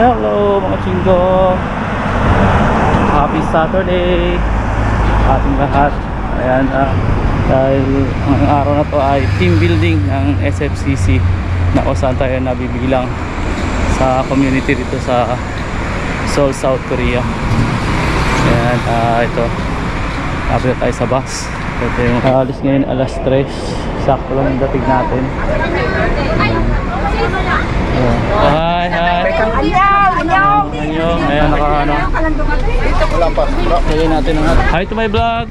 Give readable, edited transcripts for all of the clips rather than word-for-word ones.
Hello mga chinggo, happy Saturday ating lahat. Ayan, dahil ang araw na to ay team building ng SFCC na kung saan tayo nabibilang sa community dito sa Seoul, South Korea. Ayan, ito napit tayo sa bus. Ito yung alis ngayon alas 3, sakto lang yung dating natin. Hi, hi. Annyeong. Ayan, naka-ano. Wala pa. Lagay natin ang hi to my vlog.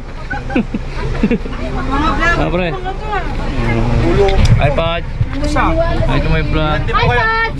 Pre. Hi, Pat. Hi to my vlog. Hi, Pat.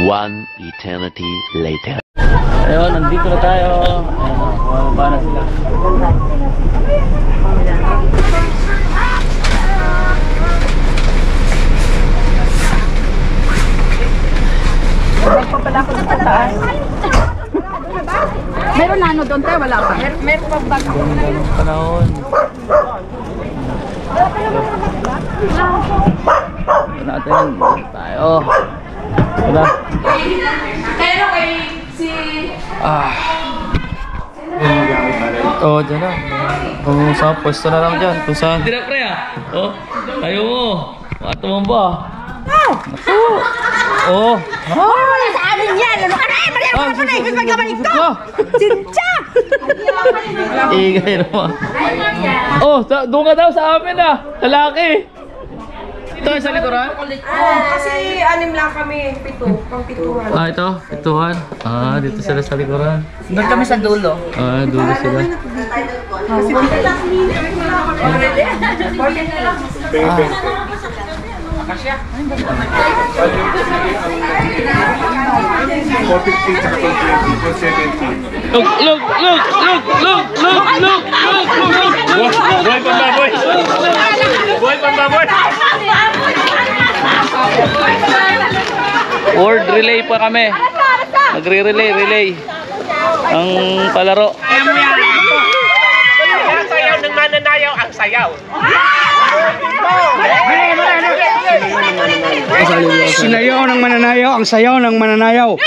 One eternity later. Ayun, nandito na tayo. Bumaba na sila. Meron na ano doon tayo, wala pa. Meron pa ba? Ganong panahon. Ito natin. Tayo. Wala. Pero kay si... Oh, dyan na. Kung saan, pwesto na lang dyan. Kung saan. Hindi na, pre, oh, tayo mo. Mato mo ba? Naku. Oh. Wala sa amin yan! Ano ka na eh? Mali ako na eh! Gusto magkabalik ko! Sincha! Igay naman. Oh, doon ka daw sa amin lalaki. Ito sa likuran? Kasi anim lang kami, pang-pituhan. Ito, pituhan. Dito sila sa likuran. Doon kami sa dulo. Dulo sila. Buhay pambaboy! Buhay pambaboy! Word relay pa kami. Nagre-relay ang palaro. Sayaw ng mananayaw ang sayaw. Sinayaw ng mananayaw ang sayaw ng mananayaw.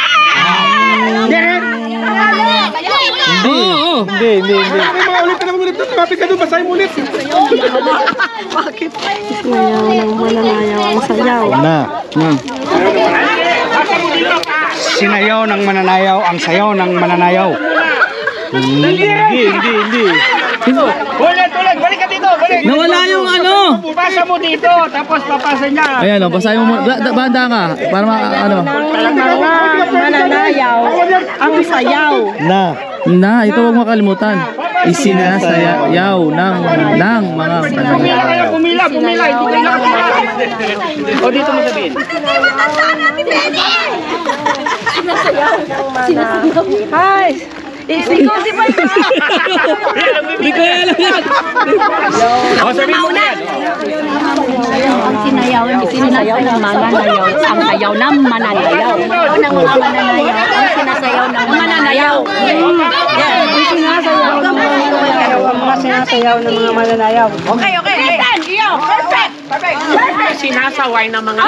Hindi. Ulit ka naman ulit. Tumapit ka doon. Basahin mo ulit. Bakit? Sayaw ng mananayaw ang sayaw. Sinayaw ng mananayaw ang sayaw ng mananayaw. Hindi. Ulit. Balik ka dito. Balik. Nawala yung ano. Pupasa mo dito. Tapos papasa niya. Ayan, basahin mo. Banda nga. Para ano. Mananayaw ang sayaw. Ito huwag makalimutan. Isinasayaw ng mga mananayaw. Pumila. Hindi kayo nakapila. O dito mo sabihin. Hi! Ikaw si Palma! Hindi ko alam yan. O sabihin mo yan. Ang sinayaw ng mananayaw. Ang sayaw ng mananayaw. Ang mga mananayaw. Ang sinasayaw ng mananayaw. Ang sinasayaw ng mananayaw. Ang mga sinasayaw ng mga mananayaw. Okay. Perfect. Sinasaway ng mga...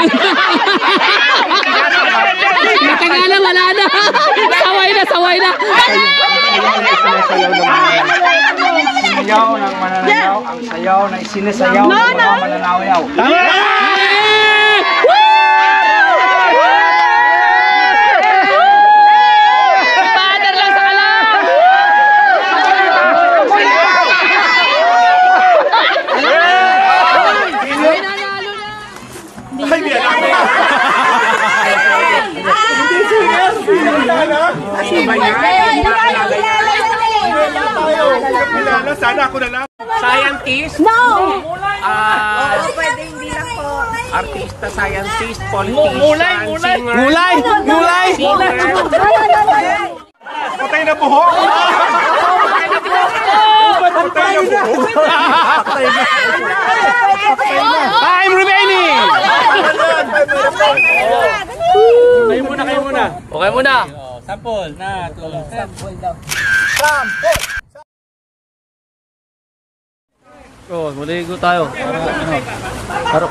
Natangala, wala na. Saway na. Sinayaw ng mananayaw ang sayaw na isinasayaw ng mga mananayaw. Father lang sa kalam. Sana ako na lang. Scientist? No! Pwede hindi lang po. Artista, scientist, politician, singer. Mulay! Patay na buhok! I'm remaining! Kayo muna. Okay muna. Sample na. Sample daw. Oh, maligo tayo. Harap.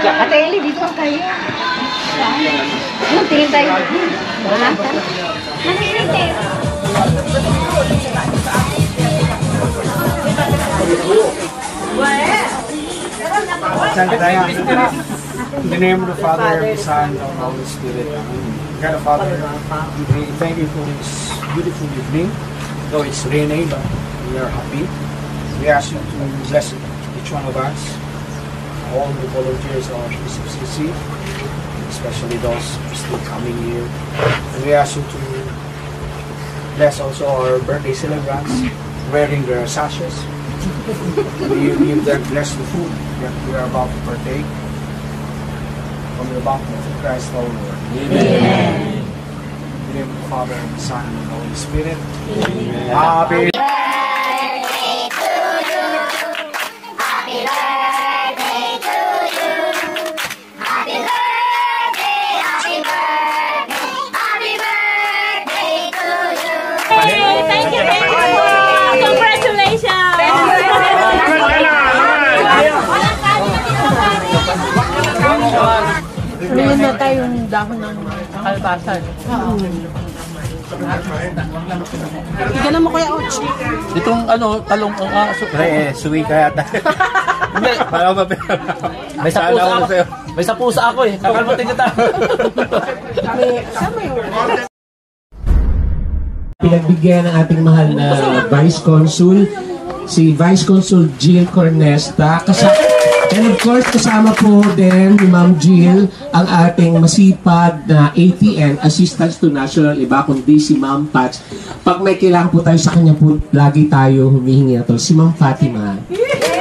Ate Eli, dito kayo. Anong tingin tayo? Wala. In the name of the Father, the Son, and the Holy Spirit. God the Father, we thank you for this beautiful evening. Though it's raining, but we are happy. We ask you to bless each one of us, all the volunteers of SFCC, especially those still coming here. And we ask you to bless also our birthday celebrants wearing their sashes. We give them bless the food that we are about to partake from the bounty of Christ our Lord. Amen. In the name of the Father, the Son, and the Holy Spirit. Amen. Happy Meron na tayong dahon ng kalbasan. Igala mo Kuya Och. Itong ano, talong ang aso. suwi ka yata. Hindi. Para ba? May sapusa ako. May sapusa ako eh. Kakalmatin kita. Pinagbigyan ng ating mahal na Vice Consul, si Vice Consul Jill Cornesta. And of course, kasama po din ni Ma'am Jill ang ating masipag na ATN, Assistance to National Iba, kundi si Ma'am Pats. Pag may kailangan po tayo sa kanya po, lagi tayo humihingi na to. Si Ma'am Fatima.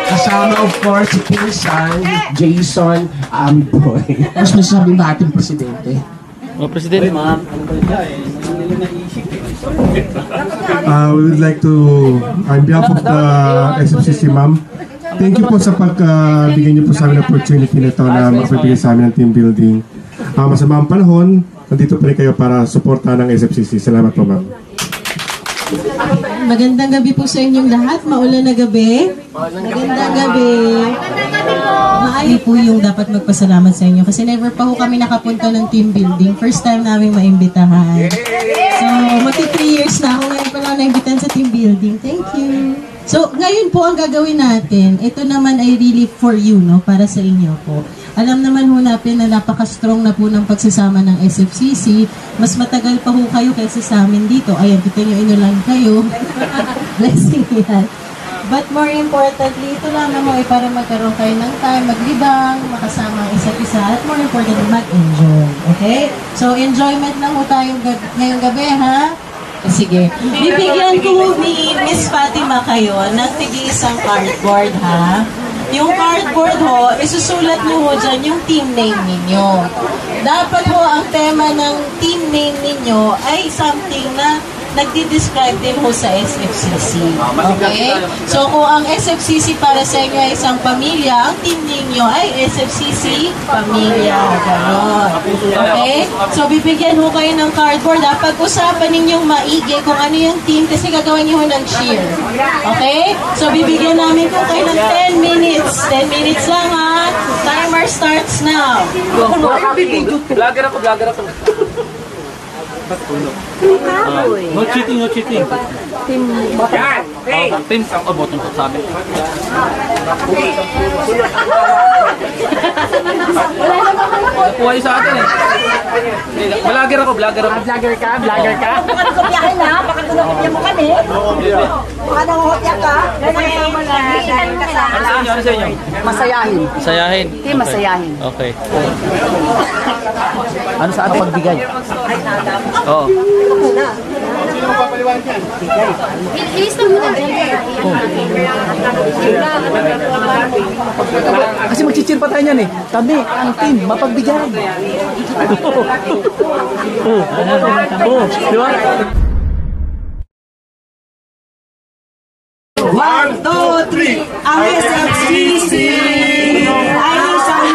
Kasama of course si Pinsan, Jason, Amboy. Mas masasabi ba ating presidente? Mga presidente. Ma'am. We would like to, on behalf of the SFCC, ma'am, thank you po sa pagbigay niyo po sa amin opportunity nito na magbibigay sa amin ng team building. Masamang panahon, nandito pa rin kayo para suportahan ng SFCC. Salamat po, ma'am. Magandang gabi po sa inyong lahat. Maulan na gabi. Magandang gabi. Maaari po yung dapat magpasalamat sa inyo kasi never pa ho kami nakapunta ng team building. First time namin maimbitahan. So, magti 3 years na ako ngayon pa lang naimbitahan sa team building. Thank you. So, ngayon po ang gagawin natin, ito naman ay really for you, no? Para sa inyo po. Alam naman ho natin na napaka-strong na po ng pagsasama ng SFCC. Mas matagal pa ho kayo kaysa sa amin dito. Ayan, kita nyo, inulan kayo. Blessing yan. But more importantly, ito lamang ho ay para magkaroon kayo ng time, maglibang, makasama ang isa't isa, at more importantly, mag-enjoy. Okay? So, enjoyment lang ho tayong ngayong gabi, ha? Sige. Bibigyan ko ni Miss Fatima kayo ng tig-isang cardboard, ha? Yung cardboard ho, isusulat niyo ho dyan yung team name ninyo. Dapat ho, ang tema ng team name ninyo ay something na nagdi-describe din ho sa SFCC. Okay? So, kung ang SFCC para sa inyo ay isang pamilya, ang team ninyo ay SFCC Pamilya. Ganon. Okay? So, bibigyan ho kayo ng cardboard. Pag-usapan ninyong maigi kung ano yung team kasi gagawin niyo ho ng cheer. Okay? So, bibigyan namin ko kayo ng 10 minutes. 10 minutes lang ha. Timer starts now. Vlogger ako. No cheating. Team bottom. Team bottom ko sabi. Kuha sa atin eh. Vlogger ako. Vlogger ka? Baka nagkopyahin na, baka nagkopya mo kami. Baka nangungopya ka. Ano sa inyo? Masayahin. Team masayahin. Okay. Ano sa ating pagbigay? Oo. Kasi mag-cheer pa tayo niyan eh. Kami, ang team, mapagbigay. Di ba? 1, 2, 3. Ang SFCC ay isang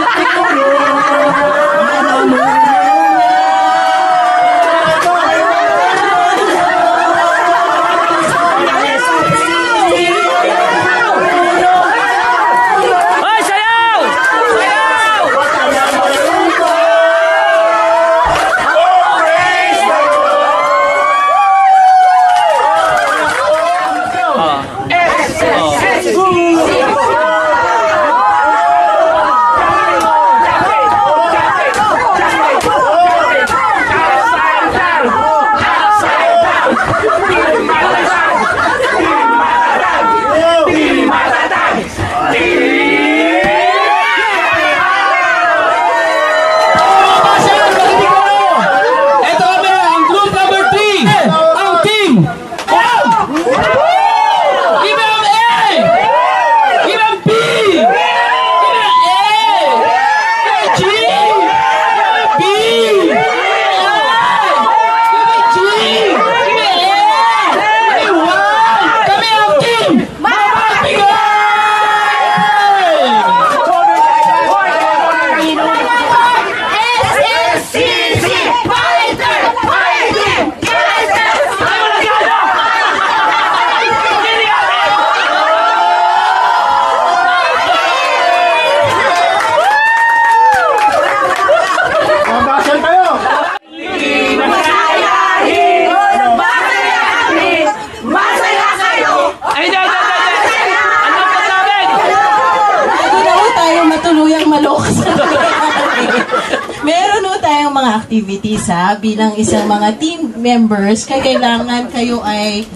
activities bilang isang mga team members, kailangan kayo ay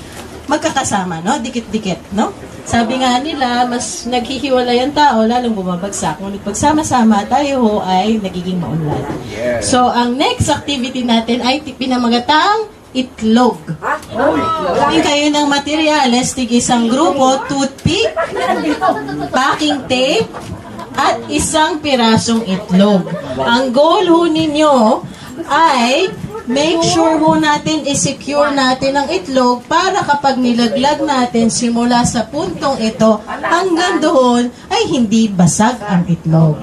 magkakasama, no? Dikit-dikit, no? Sabi nga nila, mas naghihiwalay ang tao, lalong bumabagsak. Ngunit pagsama-sama, tayo ho ay nagiging maunlad. So, ang next activity natin ay pinamagatang itlog. Kunin kayo ng materyales, isang grupo, toothpick, packing tape, at isang pirasong itlog. Ang goal ho ninyo ay make sure ho natin i-secure natin ang itlog para kapag nilaglag natin simula sa puntong ito hanggang doon ay hindi basag ang itlog.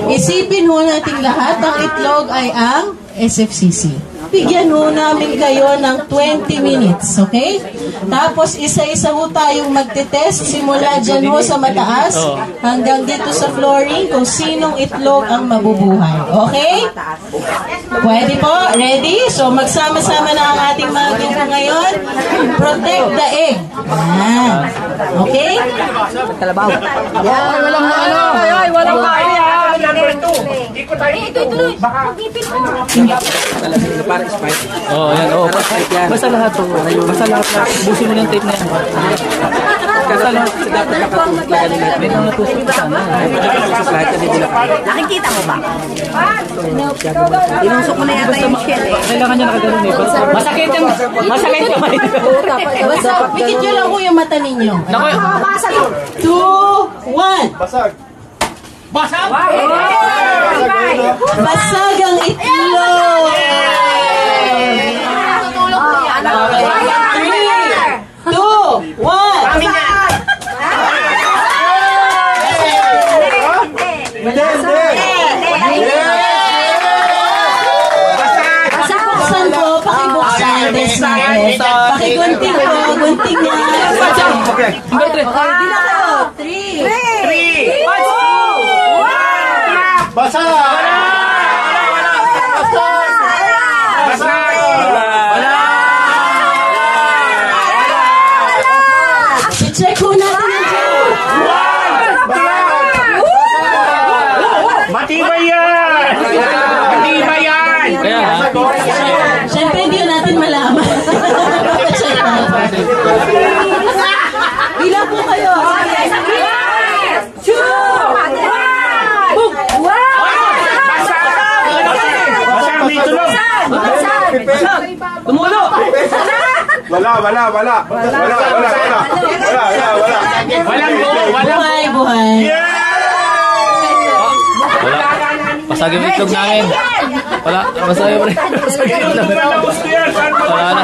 Isipin ho natin lahat ang itlog ay ang SFCC. Bigyan ho namin kayo ng 20 minutes, okay? Tapos isa-isa ho tayong magte-test simula dyan ho sa mataas hanggang dito sa flooring kung sinong itlog ang mabubuhay. Okay? Pwede po? Ready? So magsama-sama na ang ating mga grupo ngayon. Protect the egg. Yan. Okay? Kalabaw. Yan. Walang ano. Ay, walang kaya. Number 2. Ito tayo. Baka. Oh, yan. Oh, basta lahat to. Basta lahat. Busin mo ng tape na yan. Basta lahat. Dapat nakatuslagan nila. May mga tusok pa sana. Nakikita mo ba? Inusok mo na yata yung shell eh. Kailangan niya nakaganon eh. Masakit yung Basta, pikit nyo lang ho yung mata ninyo. 2, 1. Basag. Basag! Basag ang itlog! 3, 2, 1. Buksan po, pakibuksan. Pakigunting po, gunting niya. Bilang ko, 3. Basa! I-check ko natin yung dyan. Matibay yan! Matibay yan! Siyempre, hindi natin malaman. Check natin. Bilang po kayo. 2, 1. Boom! Basag! May tulog! Tumulo! Buhay. Wala. Pasagin yung itlog namin. Wala. Pasagin mo rin. Wala na.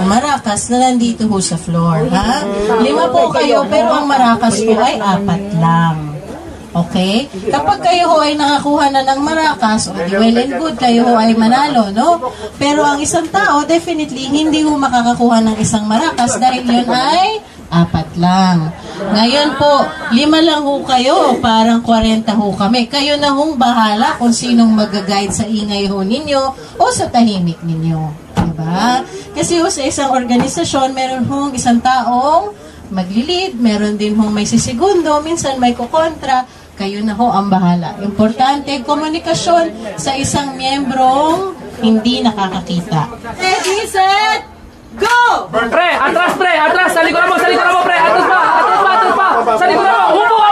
Maracas na nandito ho sa floor, ha? 5 po kayo, pero ang maracas po ay 4 lang. Okay? Kapag kayo ho ay nakakuha na ng maracas, well and good, kayo ho ay manalo, no? Pero ang isang tao, definitely, hindi ho makakakuha ng isang maracas dahil yun ay 4 lang. Ngayon po, 5 lang ho kayo, parang 40 ho kami. Kayo na hong bahala kung sinong mag-guide sa ingay ho ninyo o sa tahimik ninyo. Diba? Kasi ho sa isang organisasyon, meron hong isang taong maglilid, meron din hong may sisigundo, minsan may kukontra, kayo na ho ang bahala. Importante, komunikasyon sa isang miyembrong hindi nakakakita. Ready, set, go! Pre, atras pre, atras. Sa likuran mo, pre. Atras pa. Sa likuran mo. Hubo ka.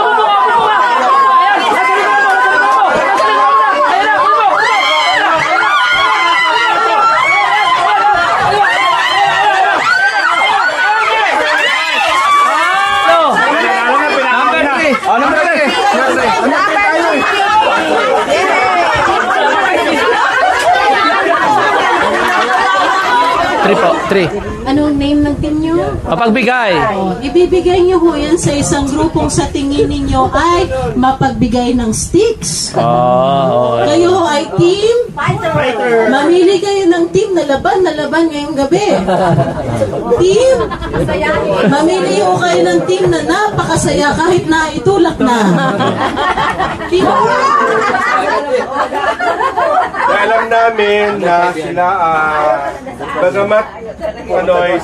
Ayan, sa likuran mo. Ayan na, hubo. Number 3. Anong name ng team nyo? Mapagbigay. Ibibigay nyo ho yan sa isang grupong sa tingin ninyo ay mapagbigay ng sticks. Kayo ho ay team fighter. Mamili kayo ng team na laban ngayong gabi. Team, mamili ho kayo ng team na napakasaya kahit na itulak na. Team, Alam namin na sila, bagamat Manoy,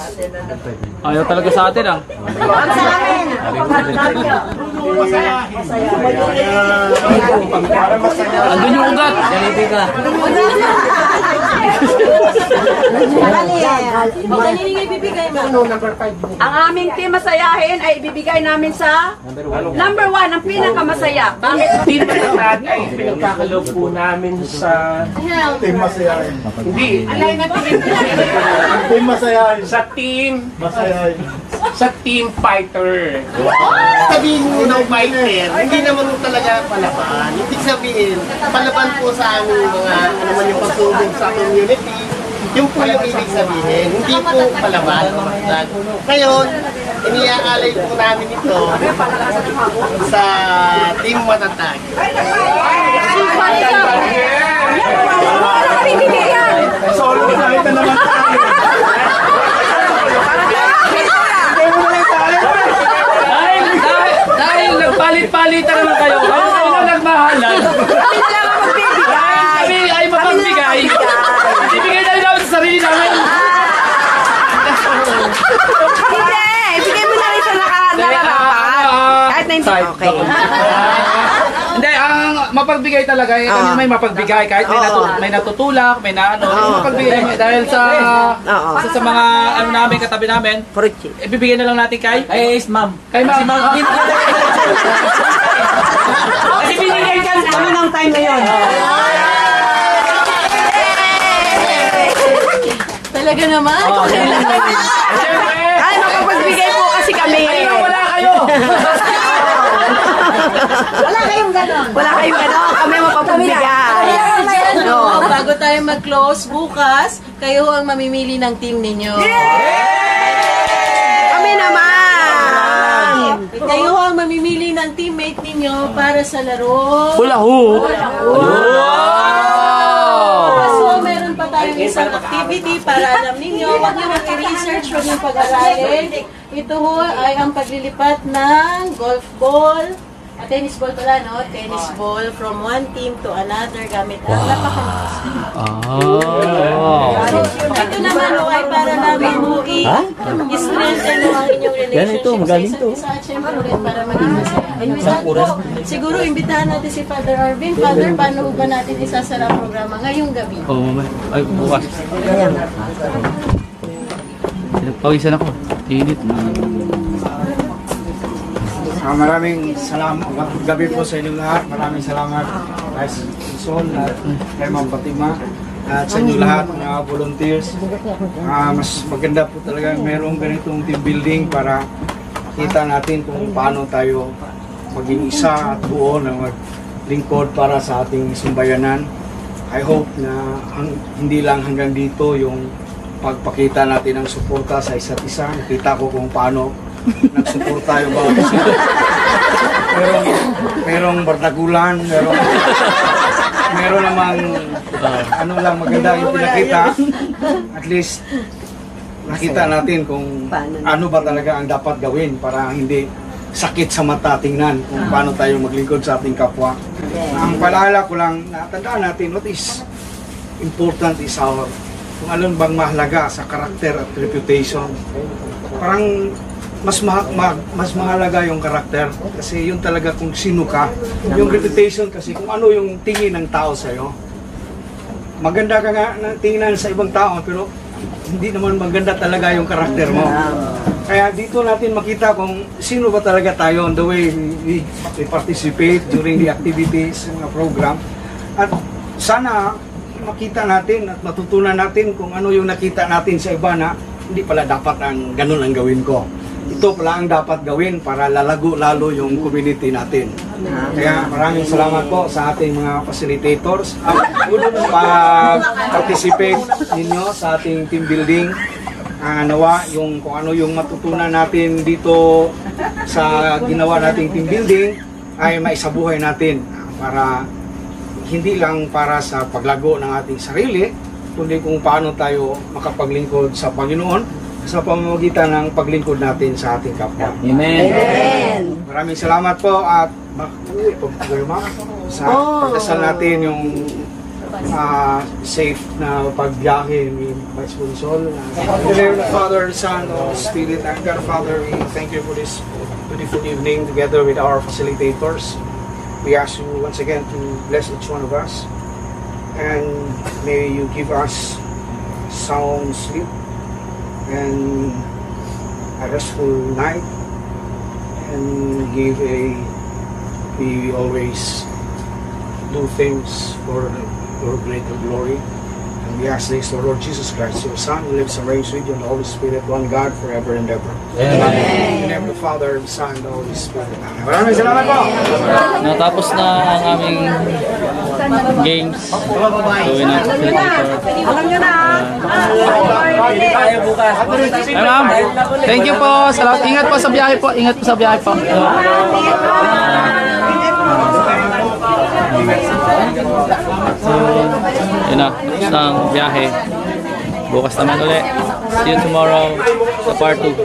Ayaw talaga sa atin ah. Andun yung ugat. Ganiti ka. Ang aming team masayahin ay ibibigay namin sa number 1, ang pinakamasaya. Bakit? Team Matatag ay pinagkakaloob po namin sa team masayahin. hindi Team masayahin. sa team fighter. Sabihin mo ng fighter, hindi naman talaga palaban. Ibig sabihin, palaban po sa aming mga yung pagsubok sa community. Yung po yung ibig sabihin, hindi po palaban. Ngayon, iniaalay po namin ito sa Team Matatag. Solo kahit na naman tayo. Dahil nagpalit-palitan naman kayo. Kayo na nagmahalan. Kami ay mapagbigay. Ibigay na rin namin sa sarili namin. Ibigay mo na rin sa nararapat. Kahit na hindi. Okay. Hindi, ang mapagbigay talaga, kami may mapagbigay kahit may natutulak, may naano, mapagbigay dahil sa mga ano namin, katabi namin. Ibibigay na lang natin kay ma'am. Kay ma'am. Kasi binigay kami ng time ngayon. talaga naman. Ay, makapagbigay po kasi kami. Wala kayo. Wala kayong ganon. Wala kayong ganon. Kami mapapagbigay. No, bago tayo mag-close bukas, kayo ang mamimili ng team ninyo. Kami naman. Kayo ang mamimili ng teammate ninyo para sa laro. Hula hoop. So, meron pa tayong isang activity para alam ninyo. Huwag nyo mag-research, huwag nyo pag-aralin. Ito ho ay ang paglilipat ng golf ball. Tennis ball pala, no? Tennis ball from one team to another gamit ang napakalakas. Ito naman ho ay para namin ho i-strengthen ang inyong relationship sa isa't isa at syempre rin para maging masaya. Siguro imbitahan natin si Father Arvin. Father, paano ba natin isasara ang programa ngayong gabi? Oo, mama. Ay, bukas. Pinagpawisan ako. Init. Maraming salamat. Gabi po sa inyong lahat. Maraming salamat kay Sol at kay Ma'am Fatima. at sa inyo lahat, mga volunteers. Mas maganda po talaga merong ganitong team building para kita natin kung paano tayo maging isa at buo na maglingkod para sa ating simbayanan. I hope na hindi lang hanggang dito yung pagpakita natin ng suporta sa isa't isa. Nakita ko kung paano nagsuporta yung bawat isa. Merong bardagulan, meron namang ano lang maganda yung pinakita. At least nakita natin kung ano ba talaga ang dapat gawin para hindi sakit sa mata tingnan kung paano tayo maglingkod sa ating kapwa. Ang paalala ko lang, natandaan natin what is important is our kung alon bang mahalaga sa karakter at reputation. Parang mas mahalaga yung karakter kasi yun talaga kung sino ka. Yung reputation kasi kung ano yung tingin ng tao sa'yo. Maganda ka nga na tingnan sa ibang tao pero hindi naman maganda talaga yung karakter mo. Kaya dito natin makita kung sino ba talaga tayo on the way we participate during the activities, mga program. At sana makita natin at matutunan natin kung ano yung nakita natin sa iba na hindi pala dapat ang ganun ang gawin ko. Ito pala ang dapat gawin para lalago lalo yung community natin. Kaya maraming salamat po sa ating mga facilitators. Pag-participate ninyo sa ating team building. Nawa yung kung ano yung matutunan natin dito sa ginawa nating team building ay maisabuhay natin para hindi lang para sa paglago ng ating sarili, kundi kung paano tayo makapaglingkod sa Panginoon sa pamamagitan ng paglingkod natin sa ating kapwa. Amen. Maraming salamat po at sa pagdasal natin yung safe na pagbiyahe ni Vice Consul. In the name of the Father, Son, and Spirit, and God Father, we thank you for this beautiful evening together with our facilitators. We ask you once again to bless each one of us, and may you give us sound sleep and a restful night, and we always do things for your greater glory. And we ask this, Lord Jesus Christ, your Son, who lives and reigns with you and the Holy Spirit, one God, forever and ever. Amen. In the name of the Father, the Son, and the Holy Spirit. Amen. Maraming salamat po! Natapos na ang aming games. Gawin ang facilitator. Alam nyo na. Tayo bukas. Ay ma'am, thank you po. Salamat. Ingat po sa biyahe po. Ingat po sa biyahe po. So, yun na. Tapos na ang biyahe. Bukas naman ulit. See you tomorrow sa part 2.